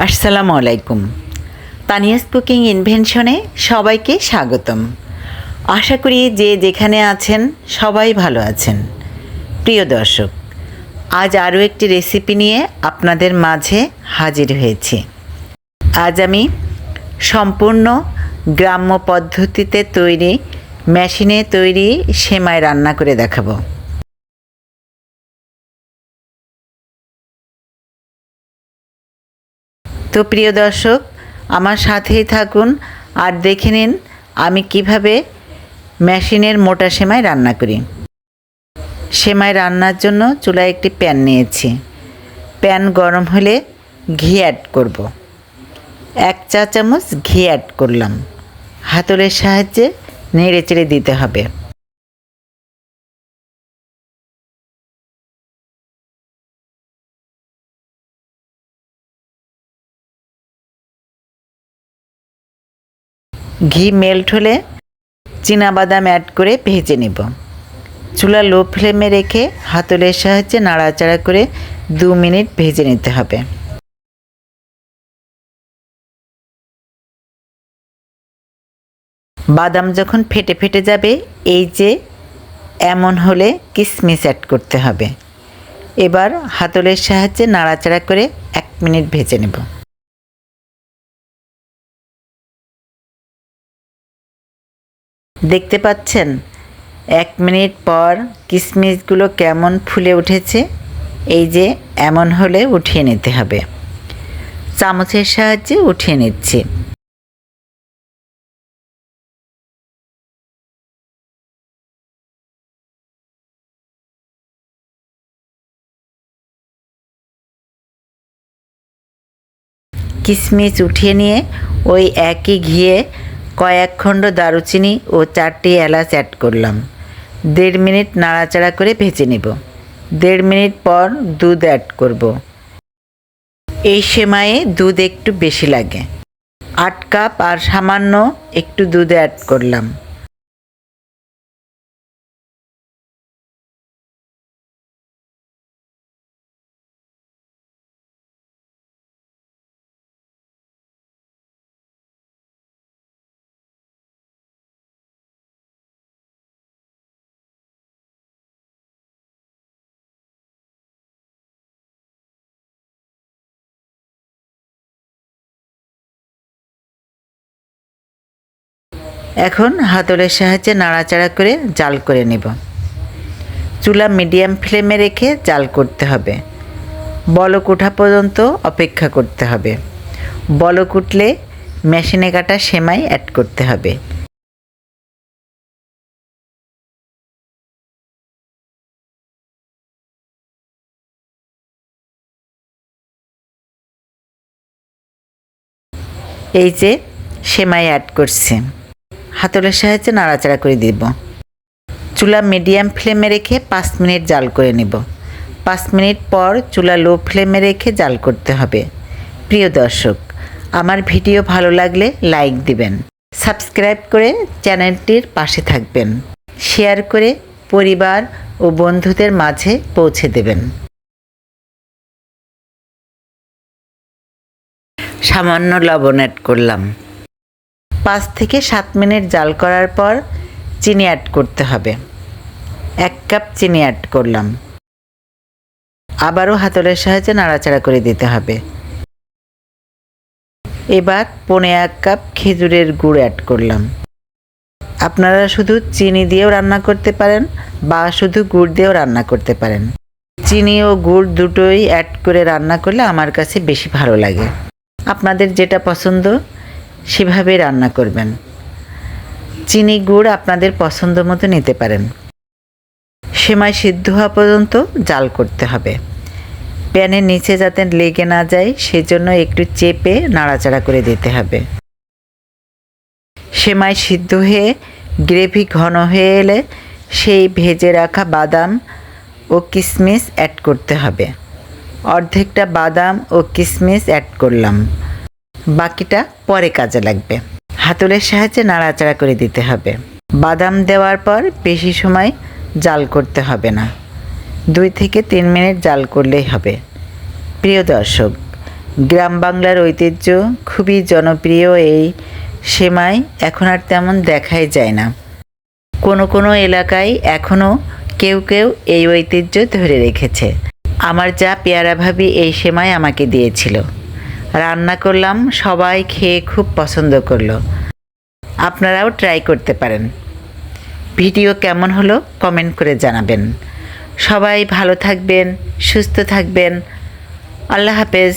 আসসালামু আলাইকুম। তানিয়াস কুকিং ইনভেনশনে সবাইকে স্বাগতম। আশা করি যে যেখানে আছেন সবাই ভালো আছেন। প্রিয় দর্শক, আজ আরও একটি রেসিপি নিয়ে আপনাদের মাঝে হাজির হয়েছি। আজ আমি সম্পূর্ণ গ্রাম্য পদ্ধতিতে তৈরি মেশিনে তৈরি সেমাই রান্না করে দেখাবো। তো প্রিয় দর্শক, আমার সাথেই থাকুন আর দেখে নিন আমি কিভাবে মেশিনের মোটা সেমাই রান্না করি। সেমাই রান্নার জন্য চুলায় একটি প্যান নিয়েছি। প্যান গরম হলে ঘি অ্যাড করব। 1 চা চামচ ঘি অ্যাড করলাম। হাতলের সাহায্যে নেড়ে চেড়ে দিতে হবে। ঘি মেল্ট হলে চীনাবাদাম অ্যাড করে ভেজে নেব। চুলা লো ফ্লেমে রেখে হাতলের সাহায্যে নাড়াচাড়া করে 2 মিনিট ভেজে নিতে হবে। বাদাম যখন ফেটে ফেটে যাবে, এই যে এমন হলে কিশমিশ অ্যাড করতে হবে। এবার হাতলের সাহায্যে নাড়াচাড়া করে 1 মিনিট ভেজে নেব। দেখতে পাচ্ছেন 1 মিনিট পর কিশমিশগুলো কেমন ফুলে উঠেছে। এই যে এমন হলে উঠিয়ে নিতে হবে। চামচের সাহায্যে উঠিয়ে নিচ্ছি। কিশমিশ উঠিয়ে নিয়ে ওই একই ঘিয়ে কয়েক খণ্ড দারুচিনি ও 4টি এলাচ অ্যাড করলাম। 1.5 মিনিট নাড়াচাড়া করে ভেজে নেব। 1.5 মিনিট পর দুধ অ্যাড করব। এই সেমাইয়ে দুধ একটু বেশি লাগে। 8 কাপ আর সামান্য একটু দুধ অ্যাড করলাম। এখন হাতলের সাহায্যে নাড়াচাড়া করে জাল করে নেব। চুলা মিডিয়াম ফ্লেমে রেখে জাল করতে হবে। বলক ওঠা পর্যন্ত অপেক্ষা করতে হবে। বলক উঠলে মেশিনে কাটা সেমাই অ্যাড করতে হবে। এই যে সেমাই অ্যাড করছি। হাতলের সাহায্যে নাড়াচাড়া করে দিব। চুলা মিডিয়াম ফ্লেমে রেখে 5 মিনিট জাল করে নেব। 5 মিনিট পর চুলা লো ফ্লেমে রেখে জাল করতে হবে। প্রিয় দর্শক, আমার ভিডিও ভালো লাগলে লাইক দিবেন, সাবস্ক্রাইব করে চ্যানেলটির পাশে থাকবেন, শেয়ার করে পরিবার ও বন্ধুদের মাঝে পৌঁছে দেবেন। সামান্য লবণ অ্যাড করলাম। 5 থেকে 7 মিনিট জাল করার পর চিনি অ্যাড করতে হবে। 1 কাপ চিনি অ্যাড করলাম। আবারও হাতলের সাহায্যে নাড়াচাড়া করে দিতে হবে। এবার 1/4 কাপ খেজুরের গুড় অ্যাড করলাম। আপনারা শুধু চিনি দিয়েও রান্না করতে পারেন বা শুধু গুড় দিয়েও রান্না করতে পারেন। চিনি ও গুড় দুটোই অ্যাড করে রান্না করলে আমার কাছে বেশি ভালো লাগে। আপনাদের যেটা পছন্দ সেভাবে রান্না করবেন। চিনি গুড় আপনাদের পছন্দ মতো নিতে পারেন। সেমাই সিদ্ধ হওয়া পর্যন্ত জাল করতে হবে। প্যানের নিচে যাতে লেগে না যায় সেজন্য একটু চেপে নাড়াচাড়া করে দিতে হবে। সেমাই সিদ্ধ হয়ে গ্রেভি ঘন হয়ে এলে সেই ভেজে রাখা বাদাম ও কিশমিশ অ্যাড করতে হবে। অর্ধেকটা বাদাম ও কিশমিশ অ্যাড করলাম, বাকিটা পরে কাজে লাগবে। হাতলের সাহায্যে নাড়াচাড়া করে দিতে হবে। বাদাম দেওয়ার পর বেশি সময় জাল করতে হবে না। 2 থেকে 3 মিনিট জাল করলেই হবে। প্রিয় দর্শক, গ্রাম বাংলার ঐতিহ্য, খুবই জনপ্রিয় এই সেমাই এখন আর তেমন দেখাই যায় না। কোনো কোনো এলাকায় এখনও কেউ কেউ এই ঐতিহ্য ধরে রেখেছে। আমার যা পেয়ারা ভাবি এই সেমাই আমাকে দিয়েছিল, রান্না করলাম, সবাই খেয়ে খুব পছন্দ করলো। আপনারাও ট্রাই করতে পারেন। ভিডিও কেমন হলো কমেন্ট করে জানাবেন। সবাই ভালো থাকবেন, সুস্থ থাকবেন। আল্লাহ হাফেজ।